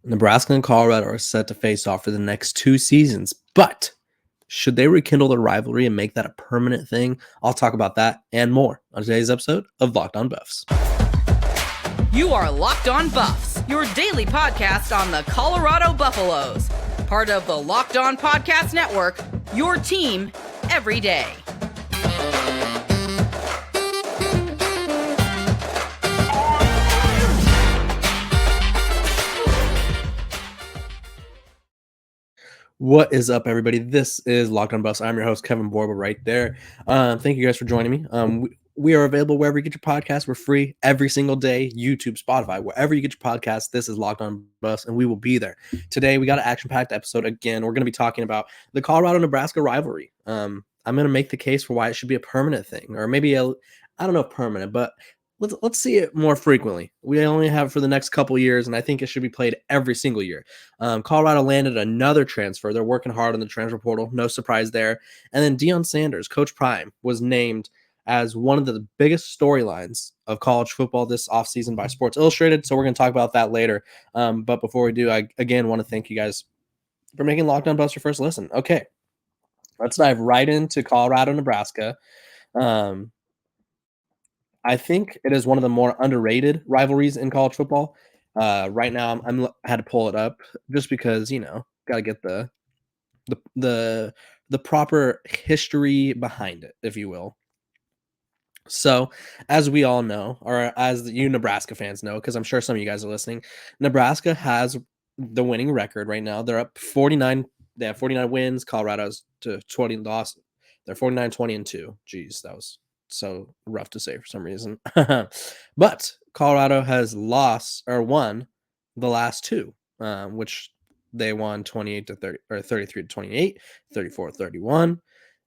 Nebraska and Colorado are set to face off for the next 2 seasons, but should they rekindle the rivalry and make that a permanent thing? I'll talk about that and more on today's episode of Locked On Buffs. You are Locked On Buffs, your daily podcast on the Colorado Buffaloes. Part of the Locked On Podcast Network, your team every day. What is up, everybody? This is Locked On Buffs. I'm your host, Kevin Borba, right there. Thank you guys for joining me. We are available wherever you get your podcasts. We're free every single day. YouTube, Spotify, wherever you get your podcasts. This is Locked On Buffs, and we will be there. Today, we got an action-packed episode. Again, we're going to be talking about the Colorado-Nebraska rivalry. I'm going to make the case for why it should be a permanent thing, or maybe I don't know if permanent, but let's see it more frequently. We only have it for the next couple years, and I think it should be played every single year. Colorado landed another transfer. They're working hard on the transfer portal. No surprise there. And then Deion Sanders, Coach Prime, was named as one of the biggest storylines of college football this offseason by Sports Illustrated. So we're going to talk about that later. But before we do, I again want to thank you guys for making Locked On Buffs your first listen. Okay, let's dive right into Colorado, Nebraska. I think it is one of the more underrated rivalries in college football. Right now, I had to pull it up just because got to get the proper history behind it, if you will. So, as we all know, or as you Nebraska fans know, because I'm sure some of you guys are listening, Nebraska has the winning record right now. They're up 49. They have 49 wins. Colorado's to 20 lost. They're 49, 20, and 2. Jeez, that was so rough to say for some reason. But Colorado has lost or won the last two, which they won 28 to 30 or 33 to 28, 34 to 31.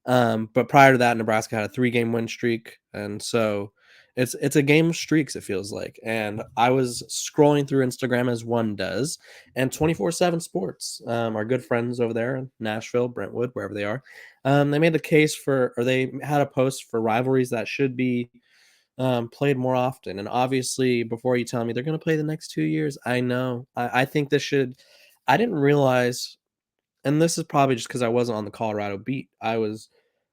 But prior to that, Nebraska had a 3-game win streak, and so it's a game of streaks, it feels like. And I was scrolling through Instagram as one does, and 24/7 Sports, our good friends over there in Nashville, Brentwood, wherever they are, they made the case for, or they had a post for rivalries that should be played more often. And obviously, before you tell me they're going to play the next 2 years, I know I think this should. I didn't realize, and this is probably just because I wasn't on the Colorado beat.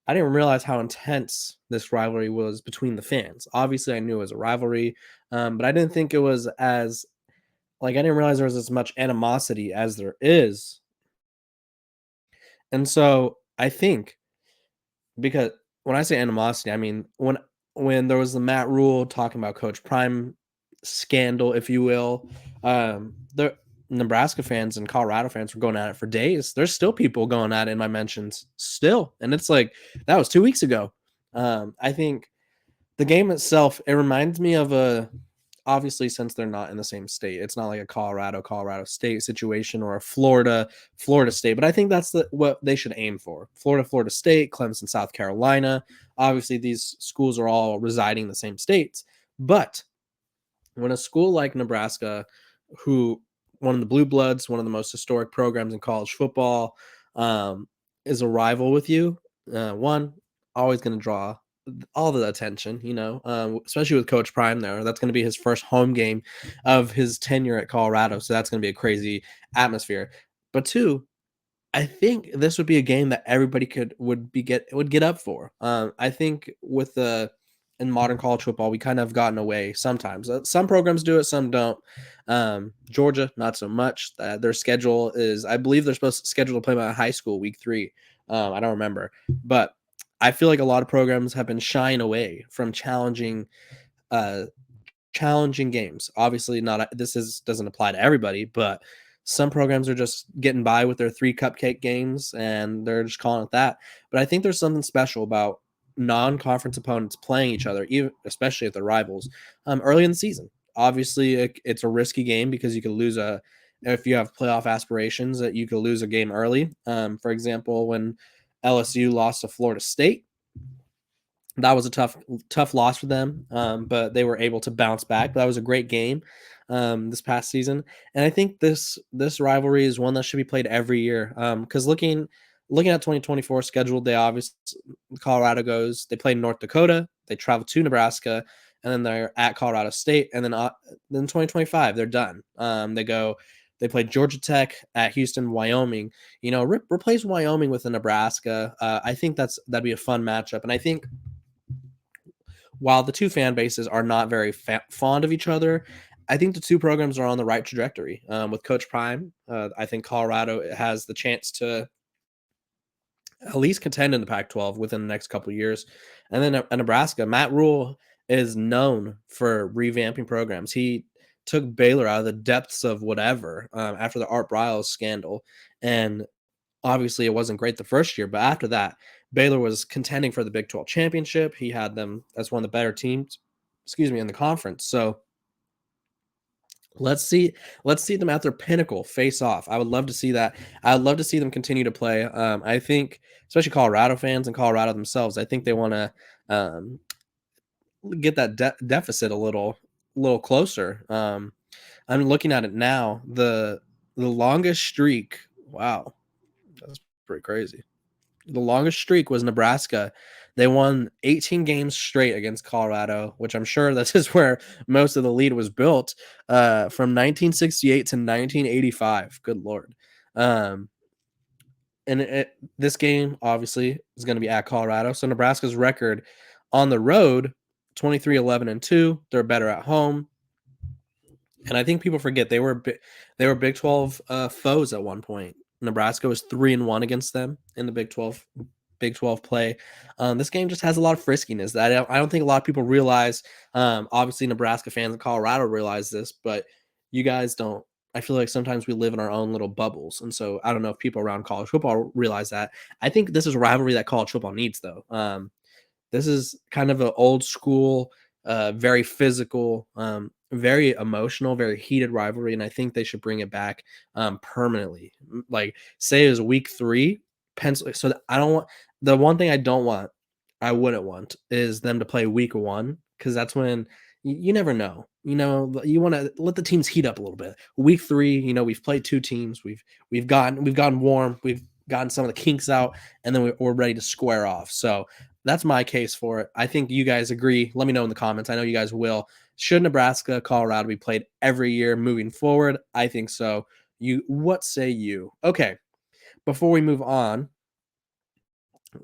I didn't realize how intense this rivalry was between the fans. Obviously, I knew it was a rivalry, but I didn't think it was as I didn't realize there was as much animosity as there is. And so I think, because when I say animosity, I mean when there was the Matt Rhule talking about Coach Prime scandal, if you will, the Nebraska fans and Colorado fans were going at it for days. There's still people going at it in my mentions still, and it's like that was 2 weeks ago. I think the game itself, it reminds me of obviously, since they're not in the same state, it's not like a Colorado State situation or a Florida State, but I think that's what they should aim for. Florida State, Clemson, South Carolina. Obviously, these schools are all residing in the same states, but when a school like Nebraska, who one of the blue bloods, one of the most historic programs in college football, is a rival with you, one, always going to draw all the attention, especially with Coach Prime there. That's going to be his first home game of his tenure at Colorado, so that's going to be a crazy atmosphere. But two, I think this would be a game that everybody would get up for. I think in modern college football, we kind of have gotten away sometimes. Some programs do it, some don't. Georgia, not so much. Their schedule is, I believe they're scheduled to play by high school week 3. I don't remember, but I feel like a lot of programs have been shying away from challenging games. Obviously, doesn't apply to everybody, but some programs are just getting by with their 3 cupcake games, and they're just calling it that. But I think there's something special about non-conference opponents playing each other, even especially if they're rivals, early in the season. Obviously, it's a risky game because you could lose if you have playoff aspirations, that you could lose a game early. For example, when LSU lost to Florida State, that was a tough loss for them, but they were able to bounce back. But that was a great game this past season, and I think this rivalry is one that should be played every year. Because looking at 2024 schedule, Colorado they play North Dakota, they travel to Nebraska, and then they're at Colorado State, and then 2025 they're done. They They played Georgia Tech, at Houston, Wyoming. Replace Wyoming with a Nebraska. I think that'd be a fun matchup. And I think while the two fan bases are not very fond of each other, I think the two programs are on the right trajectory. With Coach Prime, I think Colorado has the chance to at least contend in the Pac-12 within the next couple of years. And then Nebraska, Matt Rhule is known for revamping programs. He took Baylor out of the depths of whatever after the Art Briles scandal. And obviously it wasn't great the first year, but after that, Baylor was contending for the Big 12 championship. He had them as one of the better teams, in the conference. So let's see them at their pinnacle face off. I would love to see that. I would love to see them continue to play. I think, especially Colorado fans and Colorado themselves, I think they want to get that deficit a little closer. I'm looking at it now. The longest streak. Wow, that's pretty crazy. The longest streak was Nebraska. They won 18 games straight against Colorado, which I'm sure this is where most of the lead was built, from 1968 to 1985. Good Lord. And this game, obviously, is going to be at Colorado. So Nebraska's record on the road, 23-11-2. They're better at home. And I think people forget they were Big 12 foes at one point. Nebraska was 3-1 against them in the Big 12 play. This game just has a lot of friskiness that I don't think a lot of people realize. Obviously, Nebraska fans in Colorado realize this, but you guys don't. I feel like sometimes we live in our own little bubbles, and so I don't know if people around college football realize that. I think this is a rivalry that college football needs, though. This is kind of an old school, very physical, very emotional, very heated rivalry, and I think they should bring it back permanently. Like, say it was week 3, pencil. So I don't want the one thing I wouldn't want is them to play week 1, because that's when you never know. You want to let the teams heat up a little bit. Week 3, we've played 2 teams, we've gotten warm, we've gotten some of the kinks out, and then we're ready to square off. So that's my case for it. I think you guys agree. Let me know in the comments. I know you guys will. Should Nebraska, Colorado be played every year moving forward? I think so. What say you? Okay. Before we move on,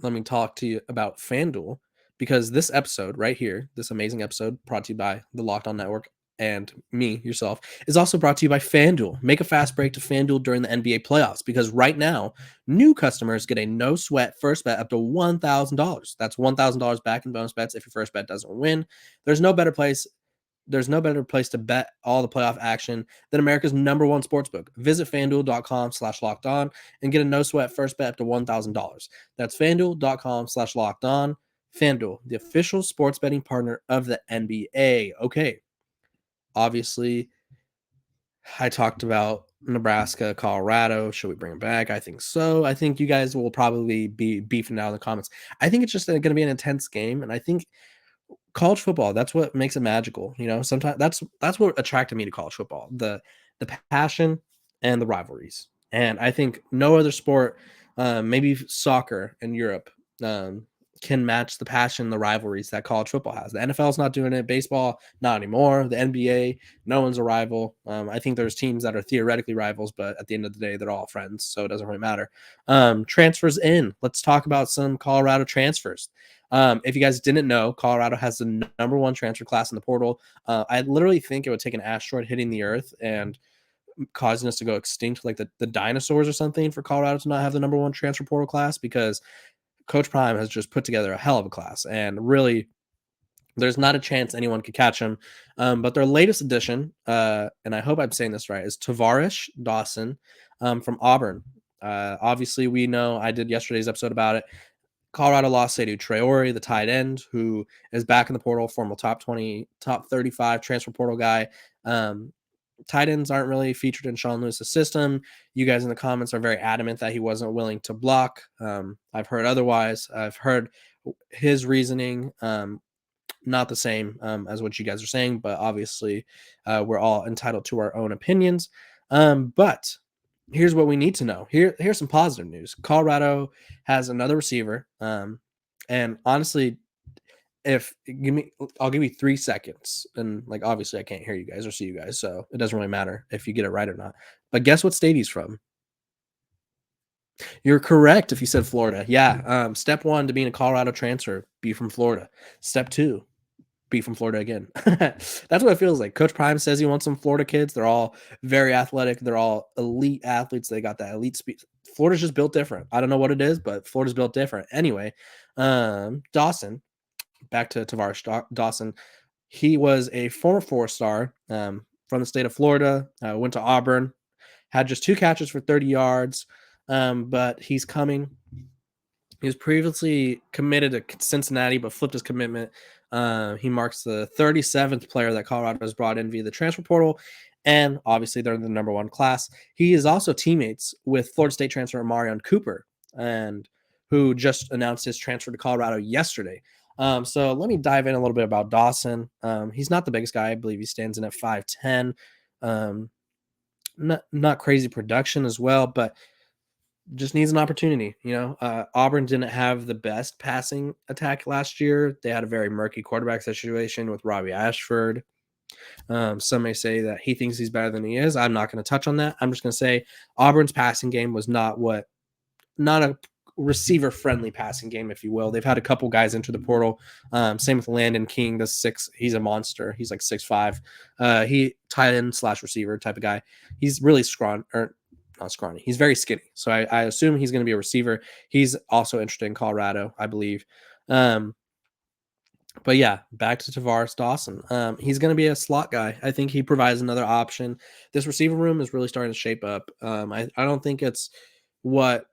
let me talk to you about FanDuel, because this episode right here, this amazing episode brought to you by the Locked On Network and me, yourself, is also brought to you by FanDuel. Make a fast break to FanDuel during the NBA playoffs, because right now, new customers get a no-sweat first bet up to $1,000. That's $1,000 back in bonus bets if your first bet doesn't win. There's no better place to bet all the playoff action than America's #1 sportsbook. Visit FanDuel.com/lockedon and get a no-sweat first bet up to $1,000. That's FanDuel.com/lockedon. FanDuel, the official sports betting partner of the NBA. Okay. Obviously, I talked about Nebraska, Colorado. Should we bring it back? I think so. I think you guys will probably be beefing out in the comments. I think it's just going to be an intense game, and I think college football, that's what makes it magical. Sometimes that's what attracted me to college football, the passion and the rivalries. And I think no other sport, maybe soccer in Europe, can match the passion, the rivalries that college football has. The NFL's not doing it. Baseball, not anymore. The NBA, no one's a rival. I think there's teams that are theoretically rivals, but at the end of the day, they're all friends, so it doesn't really matter. Transfers in. Let's talk about some Colorado transfers. If you guys didn't know, Colorado has the #1 transfer class in the portal. I literally think it would take an asteroid hitting the earth and causing us to go extinct, like the dinosaurs or something, for Colorado to not have the #1 transfer portal class, because Coach Prime has just put together a hell of a class, and really, there's not a chance anyone could catch him. But their latest addition, and I hope I'm saying this right, is Tavarish Dawson from Auburn. Obviously, we know, I did yesterday's episode about it. Colorado lost Seydou Traore, the tight end, who is back in the portal, former top 20, top 35 transfer portal guy. Tight ends aren't really featured in Sean Lewis's system. You guys in the comments are very adamant that he wasn't willing to block. I've heard otherwise. I've heard his reasoning, not the same as what you guys are saying, but obviously we're all entitled to our own opinions. But here's what we need to know. Here's some positive news. Colorado has another receiver. And honestly, I'll give you 3 seconds, and like obviously I can't hear you guys or see you guys, so it doesn't really matter if you get it right or not. But guess what state he's from? You're correct if you said Florida. Yeah. Step 1 to being a Colorado transfer, be from Florida. Step 2, be from Florida again. That's what it feels like. Coach Prime says he wants some Florida kids. They're all very athletic. They're all elite athletes. They got that elite speed. Florida's just built different. I don't know what it is, but Florida's built different. Anyway, Dawson, back to Tavares Dawson. He was a former 4-star from the state of Florida, went to Auburn, had just 2 catches for 30 yards, but he's coming. He was previously committed to Cincinnati, but flipped his commitment. He marks the 37th player that Colorado has brought in via the transfer portal, and obviously they're the number 1 class. He is also teammates with Florida State transfer Marion Cooper, and who just announced his transfer to Colorado yesterday. So let me dive in a little bit about Dawson. He's not the biggest guy. I believe he stands in at 5'10". Not crazy production as well, but just needs an opportunity. Auburn didn't have the best passing attack last year. They had a very murky quarterback situation with Robbie Ashford. Some may say that he thinks he's better than he is. I'm not going to touch on that. I'm just going to say Auburn's passing game was not a receiver friendly passing game, if you will. They've had a couple guys enter the portal. Same with Landon King, the 6. He's a monster. He's like 6'5". He tight end / receiver type of guy. He's really not scrawny. He's very skinny. So I assume he's going to be a receiver. He's also interested in Colorado, I believe. But yeah, back to Tavares Dawson. He's going to be a slot guy. I think he provides another option. This receiver room is really starting to shape up. I don't think it's what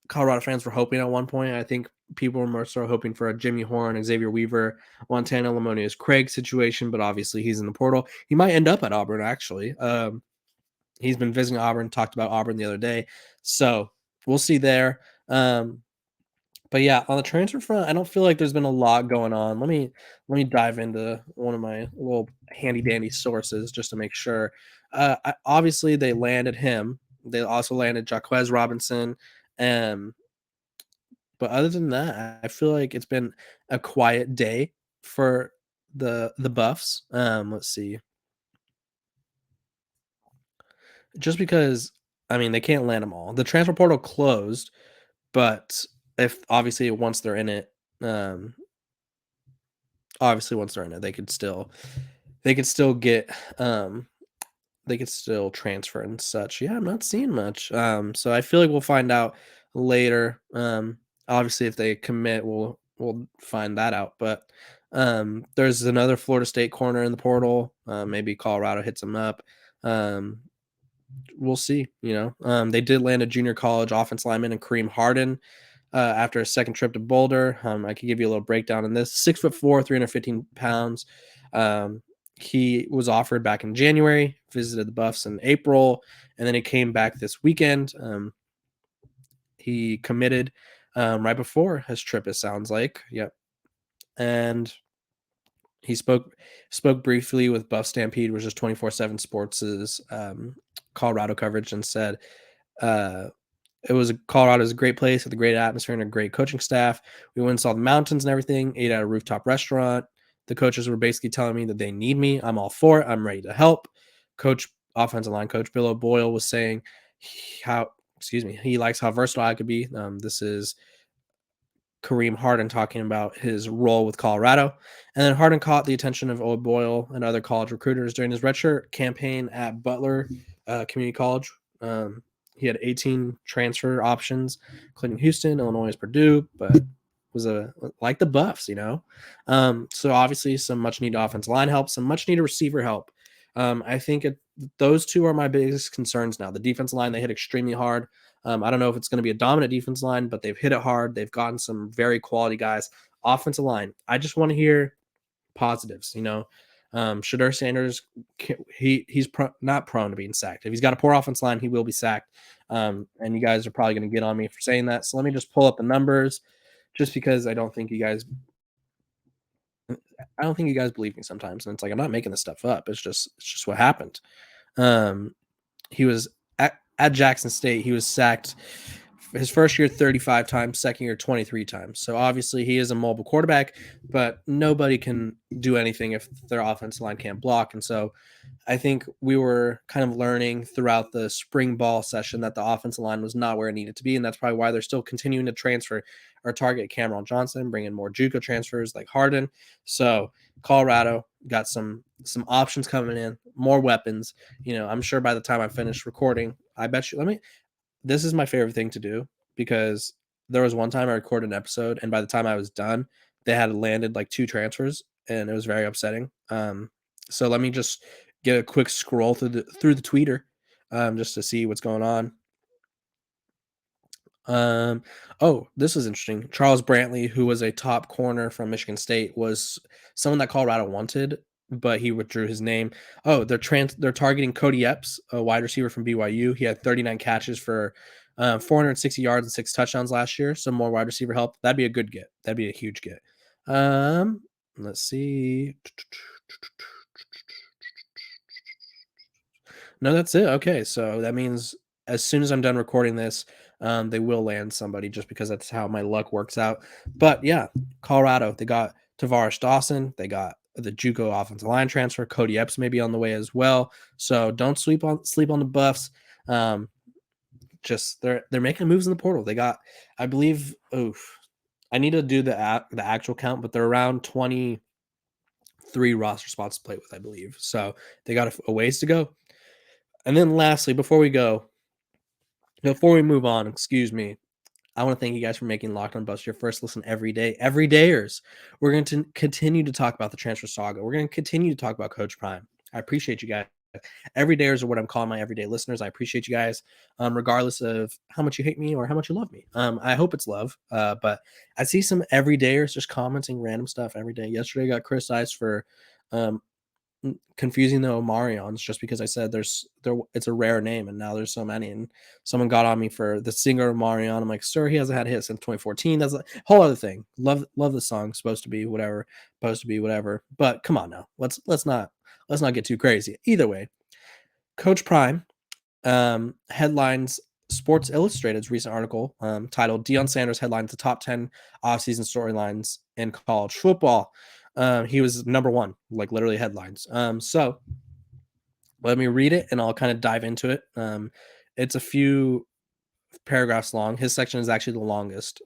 Colorado fans were hoping at one point. I think people were more so hoping for a Jimmy Horn, Xavier Weaver, Montana Lamonius Craig situation, but obviously he's in the portal. He might end up at Auburn, actually. He's been visiting Auburn, talked about Auburn the other day. So we'll see there. But yeah, on the transfer front, I don't feel like there's been a lot going on. Let me dive into one of my little handy dandy sources just to make sure. Obviously, they landed him. They also landed Jaquez Robinson. But other than that, I feel like it's been a quiet day for the Buffs. Let's see. Just because, I mean, they can't land them all. The transfer portal closed, but if obviously once they're in it, they could still get they could still transfer and such. Yeah, I'm not seeing much. So I feel like we'll find out later. Obviously if they commit, we'll find that out. But there's another Florida State corner in the portal. Maybe Colorado hits them up. We'll see. They did land a junior college offense lineman in Kareem Harden after a second trip to Boulder. I could give you a little breakdown on this. 6'4", 315 pounds. He was offered back in January, visited the Buffs in April, and then he came back this weekend. He committed right before his trip, it sounds like. Yep. And he spoke briefly with Buff Stampede, which is 24/7 Sports' Colorado coverage, and said Colorado is a great place with a great atmosphere and a great coaching staff. We went and saw the mountains and everything, ate at a rooftop restaurant. The coaches were basically telling me that they need me. I'm all for it. I'm ready to help. Offensive line coach Bill O'Boyle was saying he likes how versatile I could be. This is Kareem Harden talking about his role with Colorado. And then Harden caught the attention of O'Boyle and other college recruiters during his redshirt campaign at Butler Community College. He had 18 transfer options, including Houston, Illinois, Purdue, but was like the Buffs, So obviously some much needed offensive line help, some much needed receiver help. I think those two are my biggest concerns now. The defensive line, they hit extremely hard. I don't know if it's going to be a dominant defense line, but they've hit it hard. They've gotten some very quality guys. Offensive line, I just want to hear positives. Shedeur Sanders, he's not prone to being sacked. If he's got a poor offense line, he will be sacked. And you guys are probably going to get on me for saying that. So let me just pull up the numbers, just because I don't think you guys believe me sometimes. And it's like, I'm not making this stuff up. It's just what happened. He was at Jackson State. He was sacked his first year 35 times, second year 23 times. So obviously he is a mobile quarterback, but nobody can do anything if their offensive line can't block. And so I think we were kind of learning throughout the spring ball session that the offensive line was not where it needed to be, and that's probably why they're still continuing to transfer or target Cameron Johnson, bring in more JUCO transfers like Harden. So Colorado got some options coming in, more weapons. I'm sure by the time I finish recording, I bet you. This is my favorite thing to do because there was one time I recorded an episode, and by the time I was done, they had landed like 2 transfers, and it was very upsetting. So let me just get a quick scroll through the tweeter, just to see what's going on. Oh, this is interesting. Charles Brantley, who was a top corner from Michigan State, was someone that Colorado wanted, but he withdrew his name. Oh, they're targeting Cody Epps, a wide receiver from BYU. He had 39 catches for 460 yards and 6 touchdowns last year. Some more wide receiver help. That'd be a good get. That'd be a huge get. Let's see. No, that's it. Okay, so that means as soon as I'm done recording this, they will land somebody just because that's how my luck works out. But yeah, Colorado, they got Tavares Dawson, they got the JUCO offensive line transfer. Cody Epps may be on the way as well. So don't sleep on the Buffs. Just they're making moves in the portal. They got, I believe, I need to do the actual count, but they're around 23 roster spots to play with, I believe. So they got a ways to go. And then lastly, before we move on, excuse me, I want to thank you guys for making Locked On Buffs your first listen every day. Every dayers. We're going to continue to talk about the transfer saga. We're going to continue to talk about Coach Prime. I appreciate you guys. Every dayers are what I'm calling my everyday listeners. I appreciate you guys, regardless of how much you hate me or how much you love me. I hope it's love, but I see some everydayers just commenting random stuff every day. Yesterday, I got criticized for confusing the Omarions just because I said it's a rare name, and now there's so many, and someone got on me for the singer Omarion. I'm like, sir, he hasn't had a hit since 2014. That's a whole other thing. Love the song, supposed to be whatever, but come on now, let's not get too crazy. Either way, Coach Prime headlines Sports Illustrated's recent article titled Deion Sanders headlines the top 10 offseason storylines in college football. He was number 1, like literally headlines. So let me read it and I'll kind of dive into it. It's a few paragraphs long. His section is actually the longest.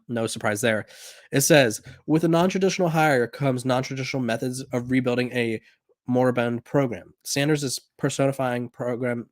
No surprise there. It says, with a non-traditional hire comes non-traditional methods of rebuilding a moribund program. Sanders is personifying program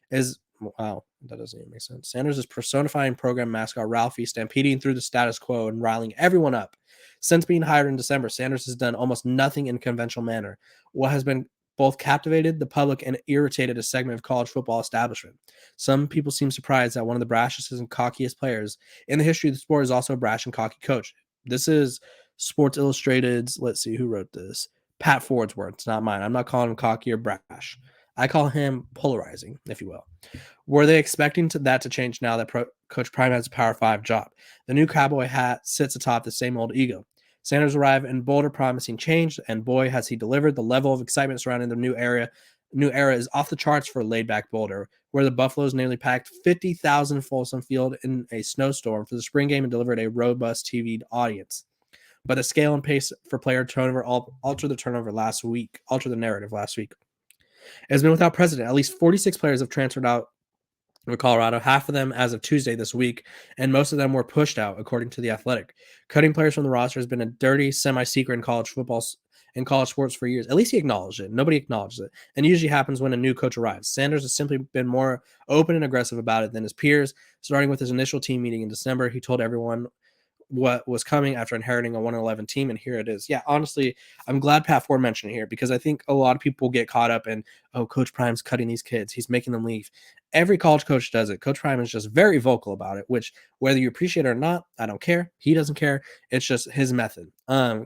is wow, that doesn't even make sense. Sanders is personifying program mascot Ralphie, stampeding through the status quo and riling everyone up. Since being hired in December, Sanders has done almost nothing in conventional manner. What has been both captivated the public and irritated a segment of college football establishment. Some people seem surprised that one of the brashest and cockiest players in the history of the sport is also a brash and cocky coach. This is Sports Illustrated's, let's see who wrote this. Pat Ford's words, not mine. I'm not calling him cocky or brash. I call him polarizing, if you will. Were they expecting that to change now that Coach Prime has a Power 5 job? The new cowboy hat sits atop the same old ego. Sanders arrived in bolder, promising change, and boy, has he delivered. The level of excitement surrounding the new era is off the charts for laid-back Boulder, where the Buffaloes nearly packed 50,000 Folsom Field in a snowstorm for the spring game and delivered a robust TV audience. But the scale and pace for player turnover altered the narrative last week. It has been without precedent. At least 46 players have transferred out of Colorado, half of them as of Tuesday this week, and most of them were pushed out, according to The Athletic. Cutting players from the roster has been a dirty semi-secret in college football and college sports for years. At least he acknowledged it. Nobody acknowledges it. And it usually happens when a new coach arrives. Sanders has simply been more open and aggressive about it than his peers. Starting with his initial team meeting in December, he told everyone what was coming after inheriting a 1-11 team, and here it is. Yeah, honestly, I'm glad Pat Ford mentioned it here because I think a lot of people get caught up in, oh, Coach Prime's cutting these kids. He's making them leave. Every college coach does it. Coach Prime is just very vocal about it, which whether you appreciate it or not, I don't care. He doesn't care. It's just his method.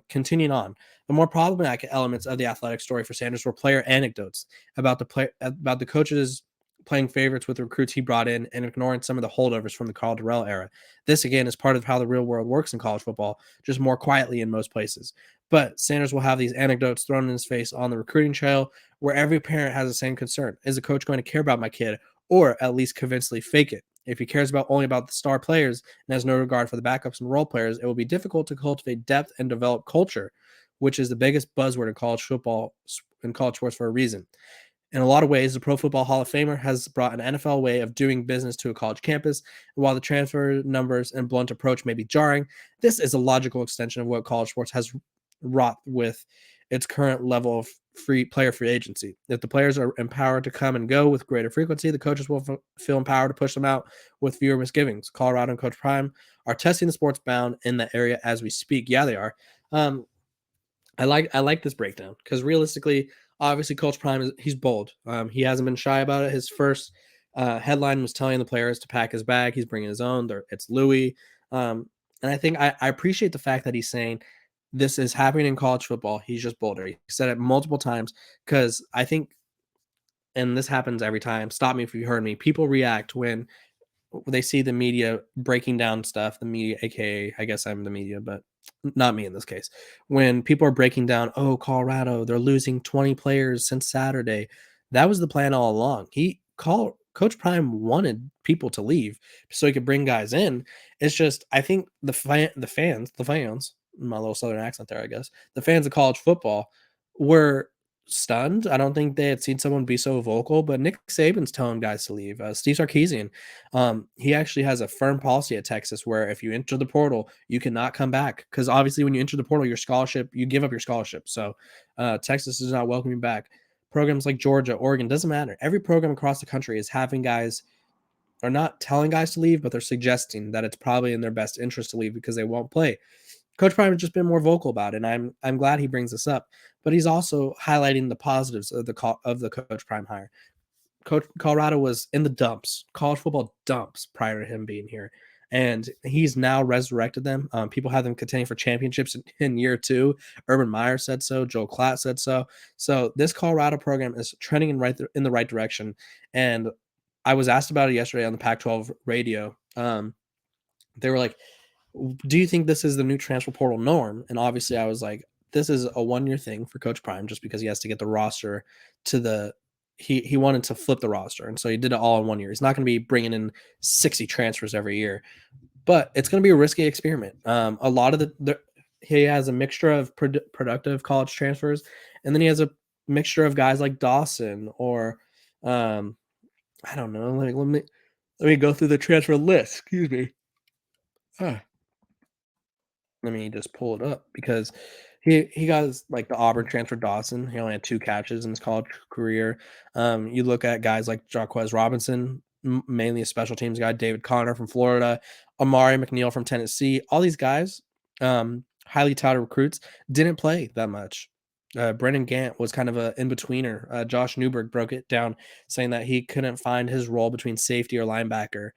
Continuing on, the more problematic elements of the Athletic story for Sanders were player anecdotes about the coaches playing favorites with the recruits he brought in and ignoring some of the holdovers from the Carl Durrell era. This, again, is part of how the real world works in college football, just more quietly in most places. But Sanders will have these anecdotes thrown in his face on the recruiting trail where every parent has the same concern. Is the coach going to care about my kid or at least convincingly fake it? If he cares only about the star players and has no regard for the backups and role players, it will be difficult to cultivate depth and develop culture, which is the biggest buzzword in college football and college sports for a reason. In a lot of ways, the Pro Football Hall of Famer has brought an NFL way of doing business to a college campus. And while the transfer numbers and blunt approach may be jarring, this is a logical extension of what college sports has wrought with its current level of free agency. If the players are empowered to come and go with greater frequency, the coaches will feel empowered to push them out with fewer misgivings. Colorado and Coach Prime are testing the sports bound in that area as we speak. Yeah, they are. I like this breakdown because realistically, obviously, Coach Prime he's bold. He hasn't been shy about it. His first headline was telling the players to pack his bag. He's bringing his own. It's Louis, and I think I appreciate the fact that he's saying this is happening in college football. He's just bolder. He said it multiple times because I think, and this happens every time. Stop me if you heard me. People react when they see the media breaking down stuff. The media, aka, I guess I'm the media, but not me in this case. When people are breaking down, oh, Colorado, they're losing 20 players since Saturday. That was the plan all along. Coach Prime wanted people to leave so he could bring guys in. It's just I think the fans, my little southern accent there, I guess, the fans of college football were stunned. I don't think they had seen someone be so vocal, but Nick Saban's telling guys to leave. Steve Sarkisian, he actually has a firm policy at Texas where if you enter the portal, you cannot come back because obviously when you enter the portal, you give up your scholarship. So Texas does not welcome you back. Programs like Georgia, Oregon, doesn't matter. Every program across the country is having guys, or not telling guys to leave, but they're suggesting that it's probably in their best interest to leave because they won't play. Coach Prime has just been more vocal about it, and I'm glad he brings this up. But he's also highlighting the positives of the Coach Prime hire. Colorado was in the dumps, college football dumps, prior to him being here, and he's now resurrected them. People have them contending for championships in year 2. Urban Meyer said so. Joel Klatt said so. So this Colorado program is trending in the right direction. And I was asked about it yesterday on the Pac-12 radio. They were like, do you think this is the new transfer portal norm? And obviously I was like, this is a 1-year thing for Coach Prime just because he has to get the roster to he wanted to flip the roster. And so he did it all in 1 year. He's not going to be bringing in 60 transfers every year, but it's going to be a risky experiment. A lot of he has a mixture of productive college transfers, and then he has a mixture of guys like Dawson or I don't know. Let me go through the transfer list. Excuse me. Let me just pull it up because he got like the Auburn transfer Dawson. He only had 2 catches in his college career. You look at guys like Jaquez Robinson, mainly a special teams guy, David Connor from Florida, Amari McNeil from Tennessee. All these guys, highly touted recruits, didn't play that much. Brendan Gant was kind of an in-betweener. Josh Newberg broke it down, saying that he couldn't find his role between safety or linebacker.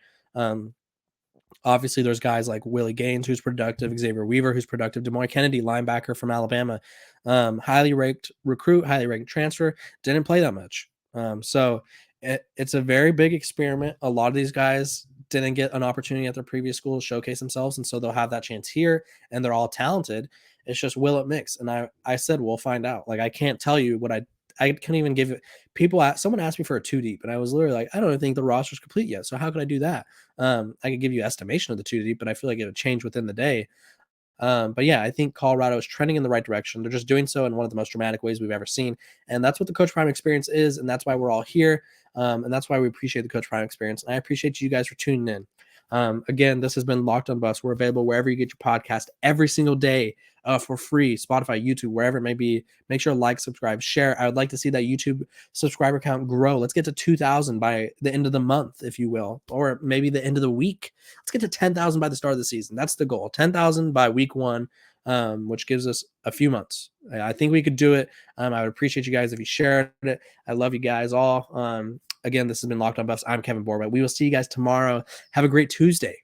Obviously, there's guys like Willie Gaines, who's productive, Xavier Weaver, who's productive, Demoy Kennedy, linebacker from Alabama, highly ranked recruit, highly ranked transfer, didn't play that much. So it's a very big experiment. A lot of these guys didn't get an opportunity at their previous school to showcase themselves, and so they'll have that chance here, and they're all talented. It's just, will it mix? And I said, we'll find out. Like, I can't tell you what I can't even give it. Someone asked me for a 2 deep, and I was literally like, I don't even think the roster's complete yet. So how could I do that? I could give you estimation of the 2 deep, but I feel like it would change within the day. But yeah, I think Colorado is trending in the right direction. They're just doing so in one of the most dramatic ways we've ever seen. And that's what the Coach Prime experience is. And that's why we're all here. And that's why we appreciate the Coach Prime experience. And I appreciate you guys for tuning in. Again, this has been Locked on Buffs. We're available wherever you get your podcast every single day for free, Spotify, YouTube, wherever it may be. Make sure to like, subscribe, share. I would like to see that YouTube subscriber count grow. Let's get to 2,000 by the end of the month, if you will, or maybe the end of the week. Let's get to 10,000 by the start of the season. That's the goal. 10,000 by week 1, which gives us a few months. I think we could do it. I would appreciate you guys if you shared it. I love you guys all. Again, this has been Locked on Buffs. I'm Kevin Borba. We will see you guys tomorrow. Have a great Tuesday.